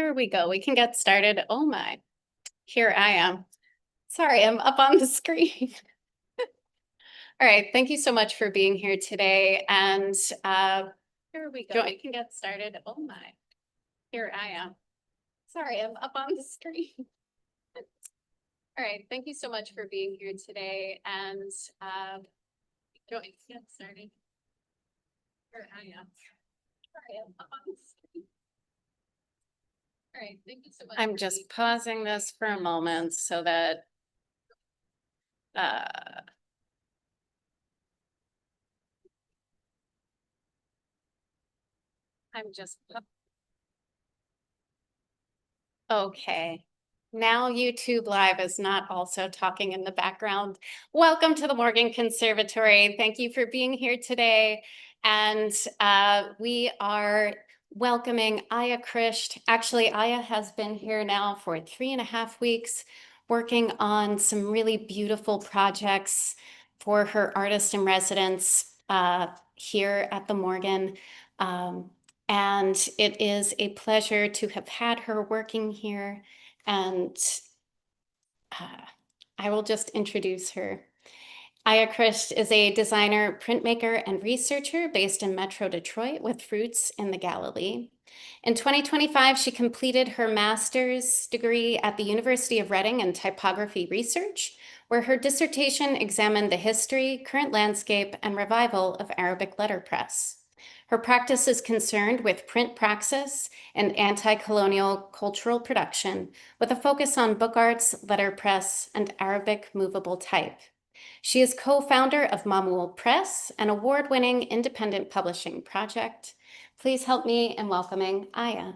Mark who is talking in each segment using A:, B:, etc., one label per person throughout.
A: Here we go. We can get started. Oh my, here I am. Sorry, I'm up on the screen. All right, thank you so much for being here today. And here we go. We can get started. Oh my, here I am. Sorry, I'm up on the screen. All right, thank you so much for being here today. And we can get started. Here I am. Sorry, I'm up on the screen. All right, thank you so much. I'm just pausing this for a moment so that I'm just okay. Now YouTube Live is not also talking in the background. Welcome to the Morgan Conservatory. Thank you for being here today. And we are welcoming Aya Krisht. Actually, Aya has been here now for 3.5 weeks, working on some really beautiful projects for her artist in residence here at the Morgan. And it is a pleasure to have had her working here. And I will just introduce her. Aya Krisht is a designer, printmaker, and researcher based in Metro Detroit with roots in the Galilee. In 2025, she completed her master's degree at the University of Reading in typography research, where her dissertation examined the history, current landscape, and revival of Arabic letterpress. Her practice is concerned with print praxis and anti-colonial cultural production, with a focus on book arts, letterpress, and Arabic movable type. She is co-founder of Mamul Press, an award-winning independent publishing project. Please help me in welcoming Aya.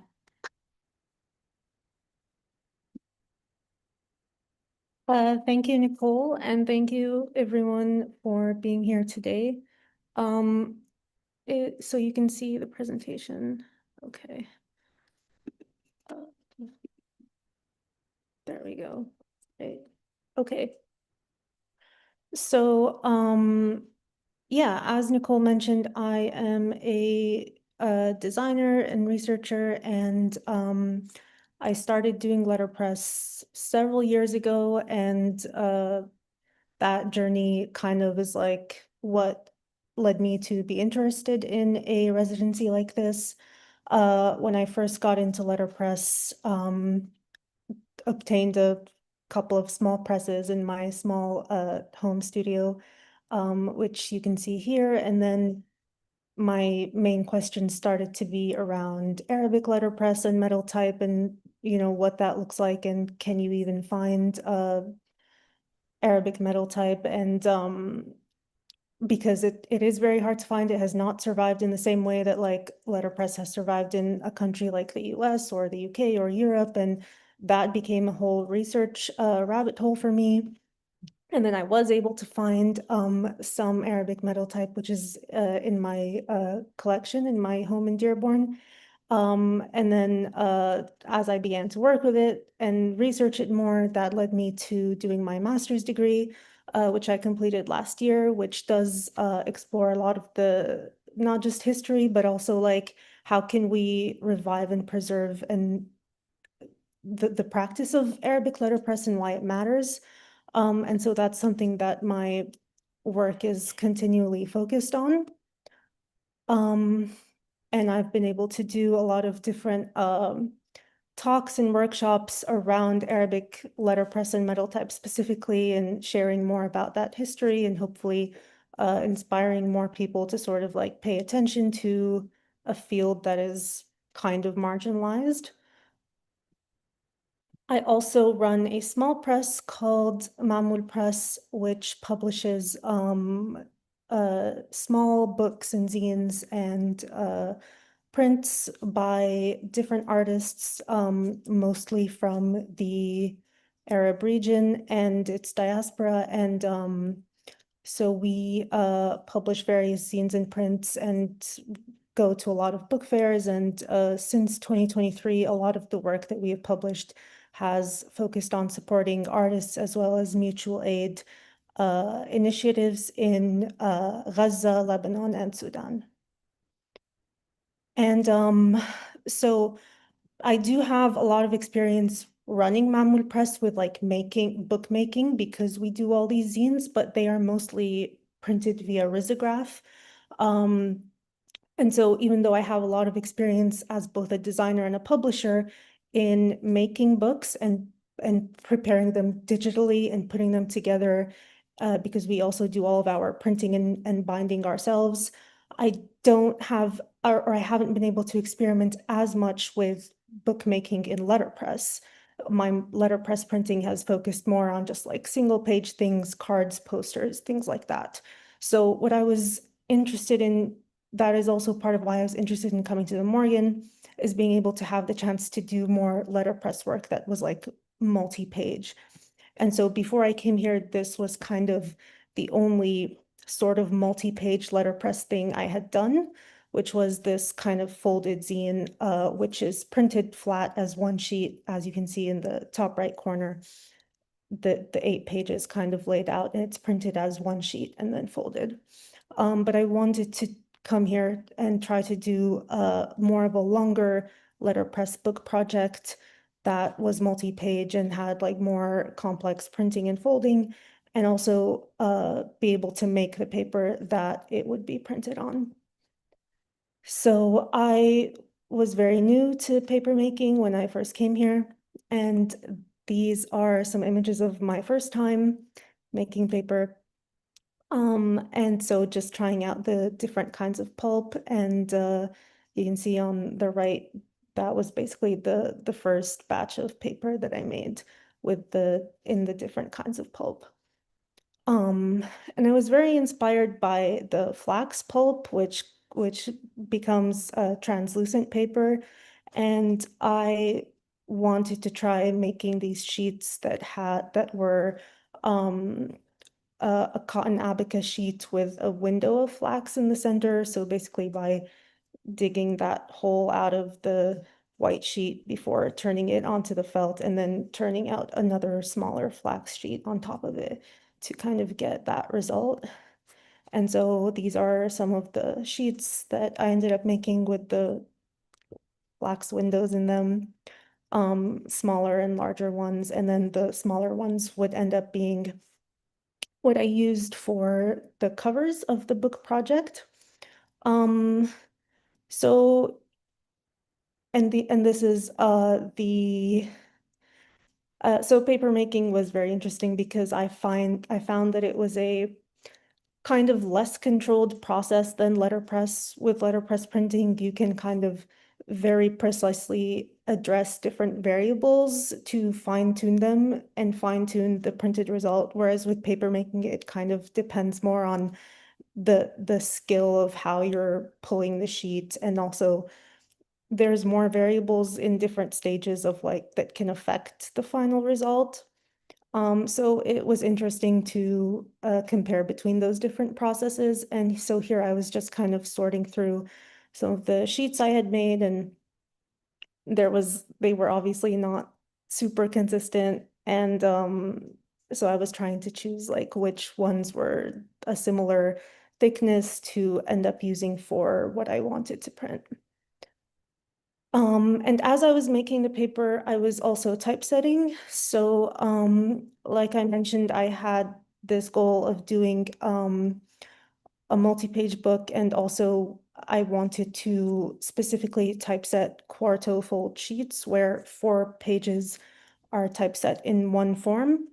B: Thank you, Nicole, and thank you everyone for being here today. So you can see the presentation. Okay. There we go. Right. Okay. So, yeah, as Nicole mentioned, I am a designer and researcher, and I started doing letterpress several years ago, and that journey kind of is like what led me to be interested in a residency like this. When I first got into letterpress, obtained a couple of small presses in my small home studio, which you can see here. And then my main questions started to be around Arabic letterpress and metal type, and what that looks like, and can you even find Arabic metal type? And because it is very hard to find. It has not survived in the same way that like letterpress has survived in a country like the US or the UK or Europe, and that became a whole research rabbit hole for me. And then I was able to find some Arabic metal type, which is in my collection in my home in Dearborn. And then as I began to work with it and research it more, that led me to doing my master's degree, which I completed last year, which does explore a lot of the, not just history, but also like how can we revive and preserve and the practice of Arabic letterpress and why it matters. And so that's something that my work is continually focused on. And I've been able to do a lot of different talks and workshops around Arabic letterpress and metal type specifically, and sharing more about that history, and hopefully inspiring more people to sort of like pay attention to a field that is kind of marginalized. I also run a small press called Mamul Press, which publishes small books and zines and prints by different artists, mostly from the Arab region and its diaspora. And so we publish various zines and prints and go to a lot of book fairs. And since 2023, a lot of the work that we have published has focused on supporting artists as well as mutual aid initiatives in Gaza, Lebanon, and Sudan. And so I do have a lot of experience running Mamul Press with like bookmaking because we do all these zines, but they are mostly printed via risograph. Um, and so even though I have a lot of experience as both a designer and a publisher in making books and preparing them digitally and putting them together, because we also do all of our printing and binding ourselves, I don't have, or I haven't been able to experiment as much with bookmaking in letterpress. My letterpress printing has focused more on just like single page things, cards, posters, things like that. So what I was interested in, that is also part of why I was interested in coming to the Morgan, is being able to have the chance to do more letterpress work that was like multi-page. And so before I came here, this was kind of the only sort of multi-page letterpress thing I had done, which was this kind of folded zine, which is printed flat as one sheet, as you can see in the top right corner. The 8 pages kind of laid out, and it's printed as one sheet and then folded. But I wanted to come here and try to do more of a longer letterpress book project that was multi-page and had like more complex printing and folding, and also be able to make the paper that it would be printed on. So I was very new to paper making when I first came here, and these are some images of my first time making paper. And so just trying out the different kinds of pulp, and you can see on the right, that was basically the first batch of paper that I made with in the different kinds of pulp. Um, and I was very inspired by the flax pulp, which becomes a translucent paper. And I wanted to try making these sheets that were um, a cotton abaca sheet with a window of flax in the center. So basically by digging that hole out of the white sheet before turning it onto the felt and then turning out another smaller flax sheet on top of it to kind of get that result. And so these are some of the sheets that I ended up making with the flax windows in them, smaller and larger ones. And then the smaller ones would end up being what I used for the covers of the book project. Um, so and this is so paper making was very interesting because I found that it was a kind of less controlled process than letterpress. With letterpress printing, you can kind of very precisely address different variables to fine tune them and fine tune the printed result. Whereas with paper making, it kind of depends more on the skill of how you're pulling the sheet, and also there's more variables in different stages of like that can affect the final result. So it was interesting to compare between those different processes. And so here I was just kind of sorting through some of the sheets I had made, and they were obviously not super consistent. And so I was trying to choose like which ones were a similar thickness to end up using for what I wanted to print. And as I was making the paper, I was also typesetting. So, like I mentioned, I had this goal of doing a multi-page book, and also I wanted to specifically typeset quarto fold sheets where 4 pages are typeset in one form,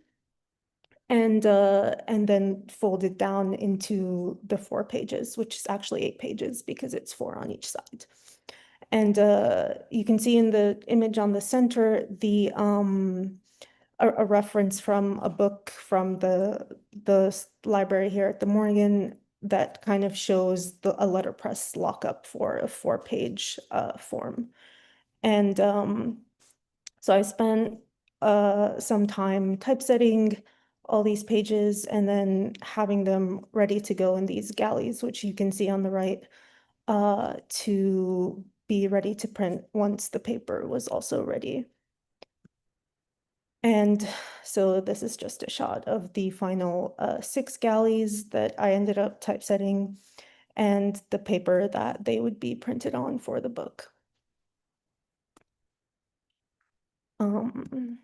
B: and then folded down into the 4 pages, which is actually 8 pages because it's 4 on each side. And you can see in the image on the center a reference from a book from the library here at the Morgan that kind of shows a letterpress lockup for a 4 page form. And so I spent some time typesetting all these pages and then having them ready to go in these galleys, which you can see on the right, to be ready to print once the paper was also ready. And so this is just a shot of the final 6 galleys that I ended up typesetting and the paper that they would be printed on for the book. Um,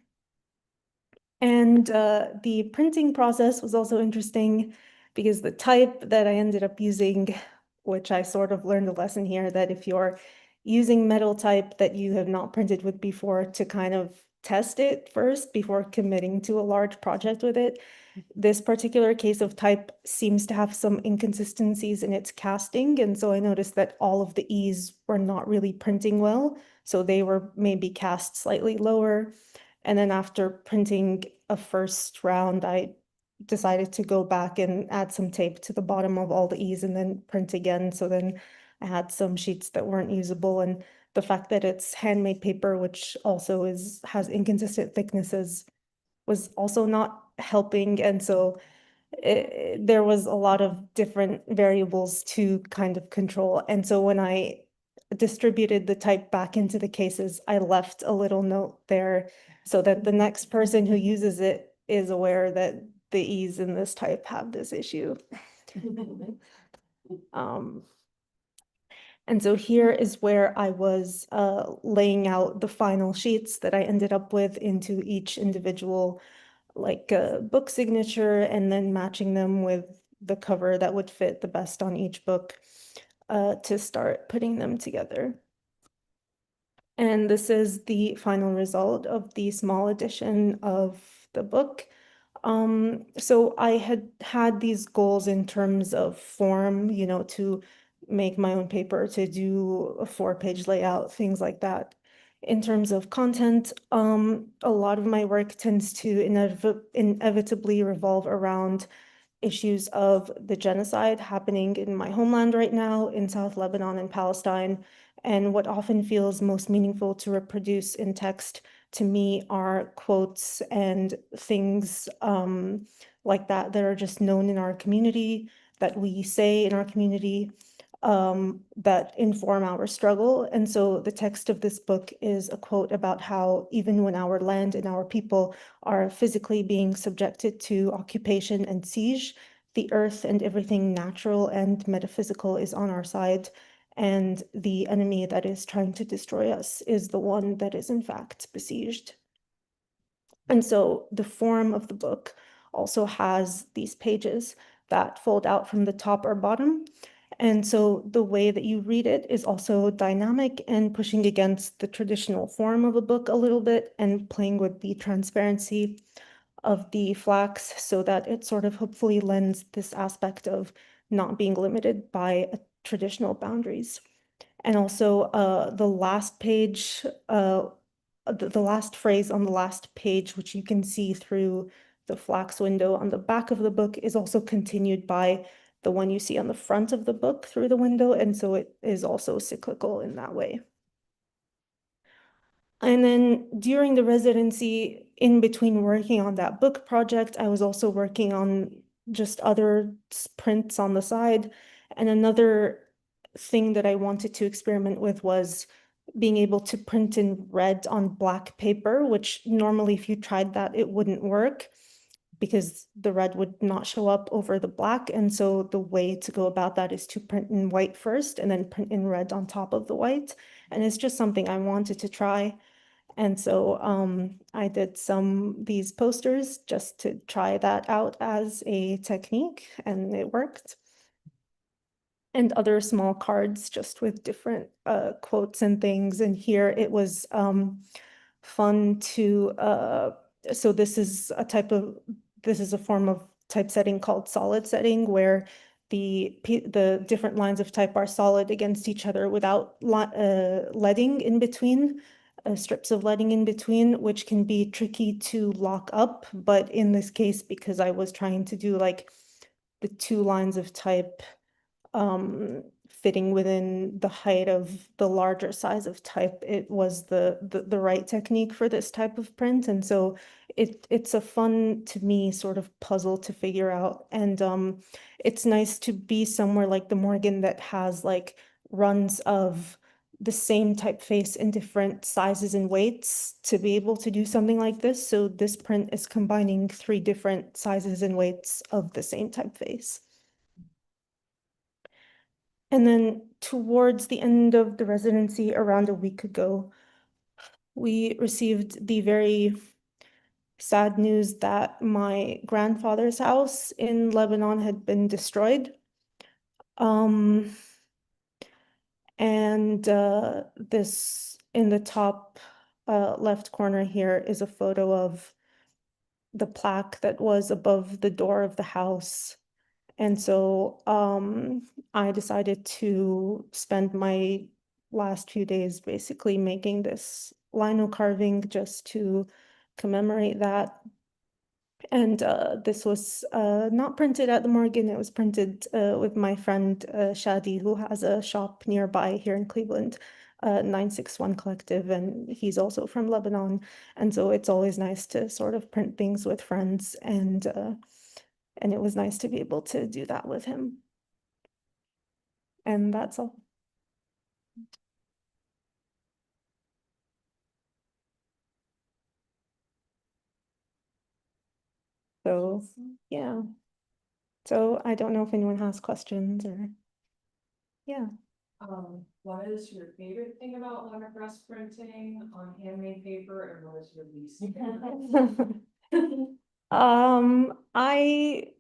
B: and the printing process was also interesting because the type that I ended up using, which I sort of learned a lesson here, that if you're using metal type that you have not printed with before to kind of test it first before committing to a large project with it, this particular case of type seems to have some inconsistencies in its casting. And so I noticed that all of the E's were not really printing well. So they were maybe cast slightly lower. And then after printing a first round, I decided to go back and add some tape to the bottom of all the E's and then print again. So then I had some sheets that weren't usable. And the fact that it's handmade paper, which also has inconsistent thicknesses, was also not helping. And so there was a lot of different variables to kind of control. And so when I distributed the type back into the cases, I left a little note there so that the next person who uses it is aware that the E's in this type have this issue. Um, and so here is where I was laying out the final sheets that I ended up with into each individual like a book signature and then matching them with the cover that would fit the best on each book to start putting them together. And this is the final result of the small edition of the book. So I had these goals in terms of form, you know, to make my own paper, to do a 4-page layout, things like that. In terms of content, a lot of my work tends to inevitably revolve around issues of the genocide happening in my homeland right now in South Lebanon and Palestine. And what often feels most meaningful to reproduce in text to me are quotes and things like that that are just known in our community, that we say in our community, that inform our struggle. And so the text of this book is a quote about how even when our land and our people are physically being subjected to occupation and siege, the earth and everything natural and metaphysical is on our side. And the enemy that is trying to destroy us is the one that is in fact besieged. And so the form of the book also has these pages that fold out from the top or bottom. And so the way that you read it is also dynamic and pushing against the traditional form of a book a little bit and playing with the transparency of the Flax so that it sort of hopefully lends this aspect of not being limited by traditional boundaries. And also the last page, the last phrase on the last page, which you can see through the Flax window on the back of the book, is also continued by the one you see on the front of the book through the window. And so it is also cyclical in that way. And then during the residency, in between working on that book project, I was also working on just other prints on the side. And another thing that I wanted to experiment with was being able to print in red on black paper, which normally if you tried that, it wouldn't work because the red would not show up over the black. And so the way to go about that is to print in white first and then print in red on top of the white. And it's just something I wanted to try. And so I did these posters just to try that out as a technique, and it worked. And other small cards just with different quotes and things. And here it was fun to, so this is a form of typesetting called solid setting, where the different lines of type are solid against each other without leading in between. Strips of leading in between, which can be tricky to lock up. But in this case, because I was trying to do like the 2 lines of type fitting within the height of the larger size of type, it was the right technique for this type of print. And so it's a fun, to me, sort of puzzle to figure out. And it's nice to be somewhere like the Morgan that has like runs of the same typeface in different sizes and weights to be able to do something like this. So this print is combining 3 different sizes and weights of the same typeface. And then towards the end of the residency, around a week ago, we received the very sad news that my grandfather's house in Lebanon had been destroyed. Um, and this in the top left corner here is a photo of the plaque that was above the door of the house. And so I decided to spend my last few days basically making this lino carving just to commemorate that. And this was not printed at the Morgan, it was printed with my friend Shadi, who has a shop nearby here in Cleveland, 961 Collective, and he's also from Lebanon. And so it's always nice to sort of print things with friends, and it was nice to be able to do that with him. And that's all. So, yeah. So I don't know if anyone has questions or, yeah.
C: What is your favorite thing about letterpress printing on handmade paper, and what is your least?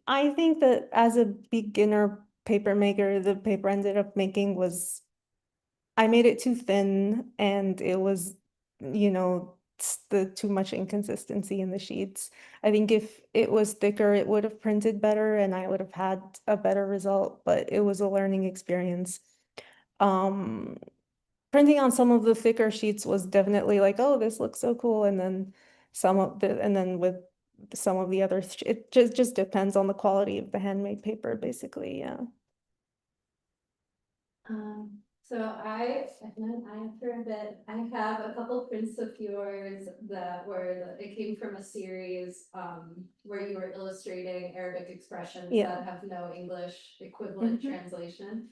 B: I think that as a beginner paper maker, the paper I ended up making was, I made it too thin, and it was, the too much inconsistency in the sheets. I think if it was thicker, it would have printed better and I would have had a better result, but it was a learning experience. Um, Printing on some of the thicker sheets was definitely like, oh, this looks so cool. And then with some of the others, it just depends on the quality of the handmade paper, basically, yeah.
A: So I for a bit, I have a couple prints of yours that it came from a series, where you were illustrating Arabic expressions
B: Yeah.
A: that have no English equivalent
B: Mhm.
A: translation.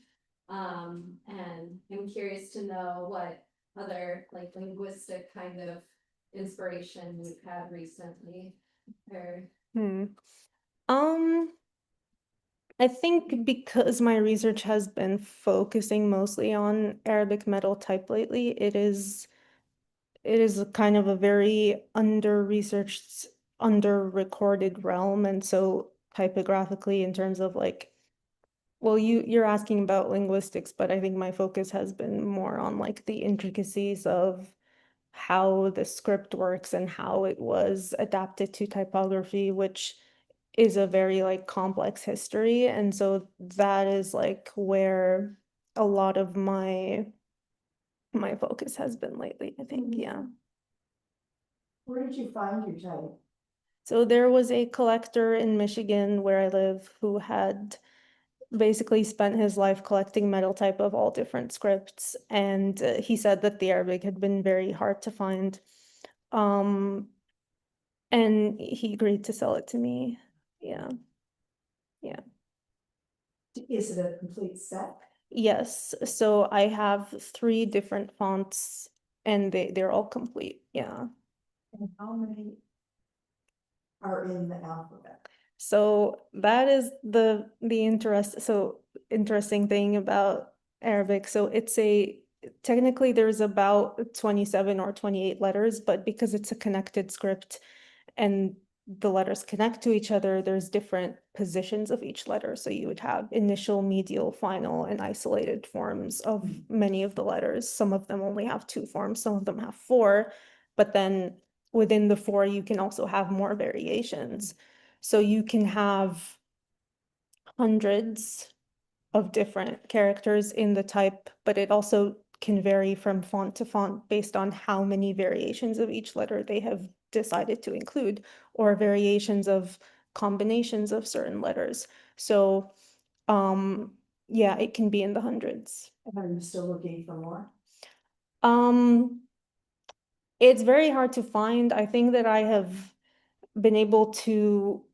A: And I'm curious to know what other like linguistic kind of inspiration you've had recently, or
B: Um, I think because my research has been focusing mostly on Arabic metal type lately, it is a kind of a very under-researched, under-recorded realm. And so typographically, in terms of like, well, you're asking about linguistics, but I think my focus has been more on like the intricacies of how the script works and how it was adapted to typography, which is a very like complex history. And so that is like where a lot of my focus has been lately, I think, yeah.
C: Where did you find your type?
B: So there was a collector in Michigan where I live who had basically spent his life collecting metal type of all different scripts, and he said that the Arabic had been very hard to find. And he agreed to sell it to me. Yeah. Yeah.
C: Is it a complete set?
B: Yes. So I have 3 different fonts and they're all complete. Yeah.
C: And how many are in the alphabet?
B: So that is the interesting thing about Arabic. So technically there's about 27 or 28 letters, but because it's a connected script and the letters connect to each other, there's different positions of each letter. So you would have initial, medial, final, and isolated forms of many of the letters. Some of them only have 2 forms, some of them have 4, but then within the 4, you can also have more variations. So you can have hundreds of different characters in the type, but it also can vary from font to font based on how many variations of each letter they have decided to include, or variations of combinations of certain letters. So, yeah, it can be in the hundreds.
C: Are you still looking for more?
B: Um, it's very hard to find. I think that I have been able to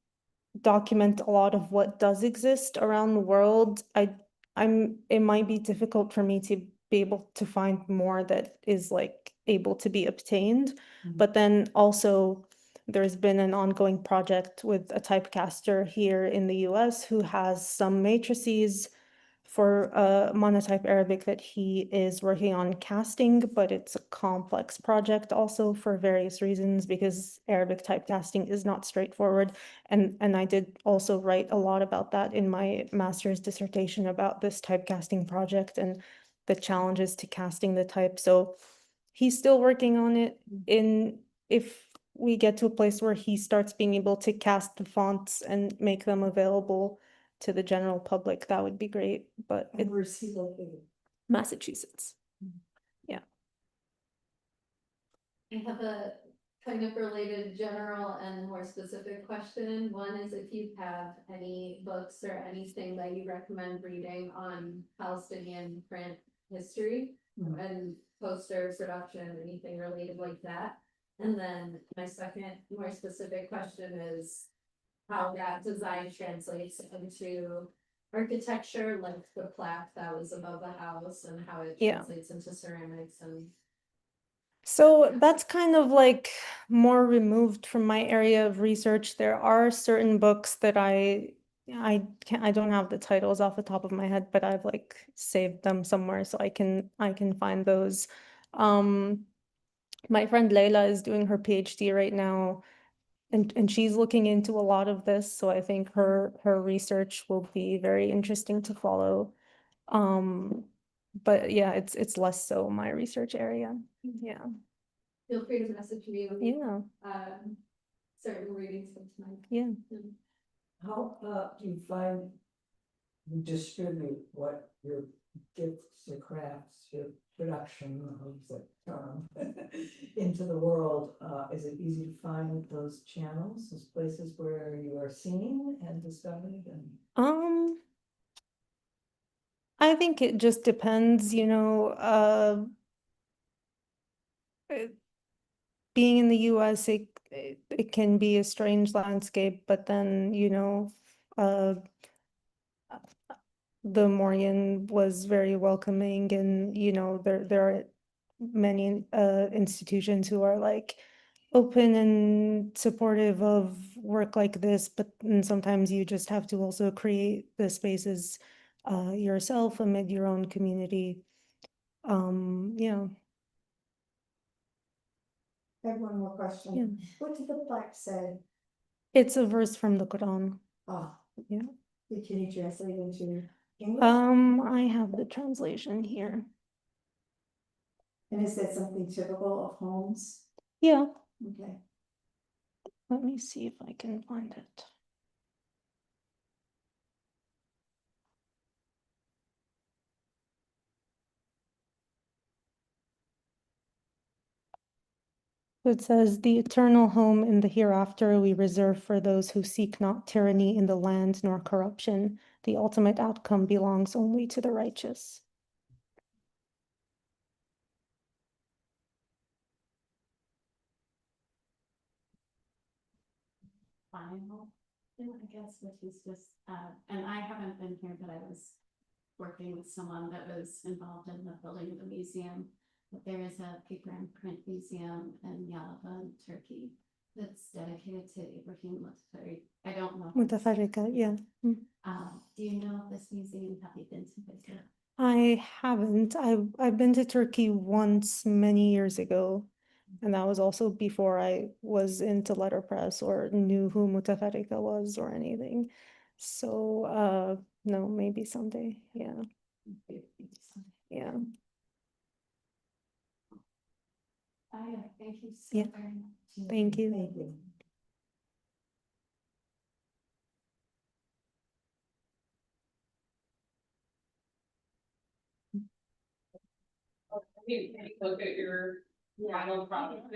B: document a lot of what does exist around the world. It might be difficult for me to be able to find more that is like able to be obtained. But then also there's been an ongoing project with a typecaster here in the US who has some matrices for monotype Arabic that he is working on casting, but it's a complex project also for various reasons because Arabic typecasting is not straightforward. And I did also write a lot about that in my master's dissertation about this typecasting project and the challenges to casting the type. So he's still working on it. If we get to a place where he starts being able to cast the fonts and make them available to the general public, that would be great, but
D: And where's he located?
B: Massachusetts.
E: I have a kind of related general and more specific question. One is if you have any books or anything that you recommend reading on Palestinian print history and poster production, anything related like that. And then my second more specific question is how that design translates into architecture, like the plaque that was above the house and how it
B: Yeah.
E: translates into ceramics and
B: So that's kind of like more removed from my area of research. There are certain books that I don't have the titles off the top of my head, but I've like saved them somewhere so I can find those. My friend Leila is doing her PhD right now and she's looking into a lot of this, so I think her research will be very interesting to follow. But yeah, it's less so my research area. Yeah.
E: feel free to message me with
B: Yeah.
E: certain readings from tonight.
B: Yeah.
D: How do you find you distribute what your gifts, your crafts, your production, hopes that term into the world? Is it easy to find those channels, those places where you are seen and discovered and?
B: I think it just depends, being in the US, it can be a strange landscape, but then, the Morgan was very welcoming and, there are many institutions who are like open and supportive of work like this, but sometimes you just have to also create the spaces yourself amid your own community. Yeah.
D: I have one more question. What did the plaque say?
B: It's a verse from the Quran.
D: Ah.
B: Yeah.
D: Can you translate into English?
B: I have the translation here.
D: And is that something typical of homes?
B: Yeah,
D: Okay.
B: let me see if I can find it. It says, "The eternal home in the hereafter we reserve for those who seek not tyranny in the land nor corruption. The ultimate outcome belongs only to the righteous."
E: Final thing, I guess, which is just, and I haven't been here, but I was working with someone that was involved in the building of the museum. But there is a paper and print museum in Yalova, Turkey, that's dedicated to Ibrahim Mutafari. I don't know.
B: Mutafarrika, yeah.
E: Do you know of this museum? Have you been to visit?
B: I haven't. I've been to Turkey once many years ago. And that was also before I was into letterpress or knew who Mutafarrika was or anything. So no, maybe someday. Yeah. Yeah.
E: Thank you so
B: Yeah.
E: very much.
B: Thank you.
D: Thank you.
C: Look at your final product.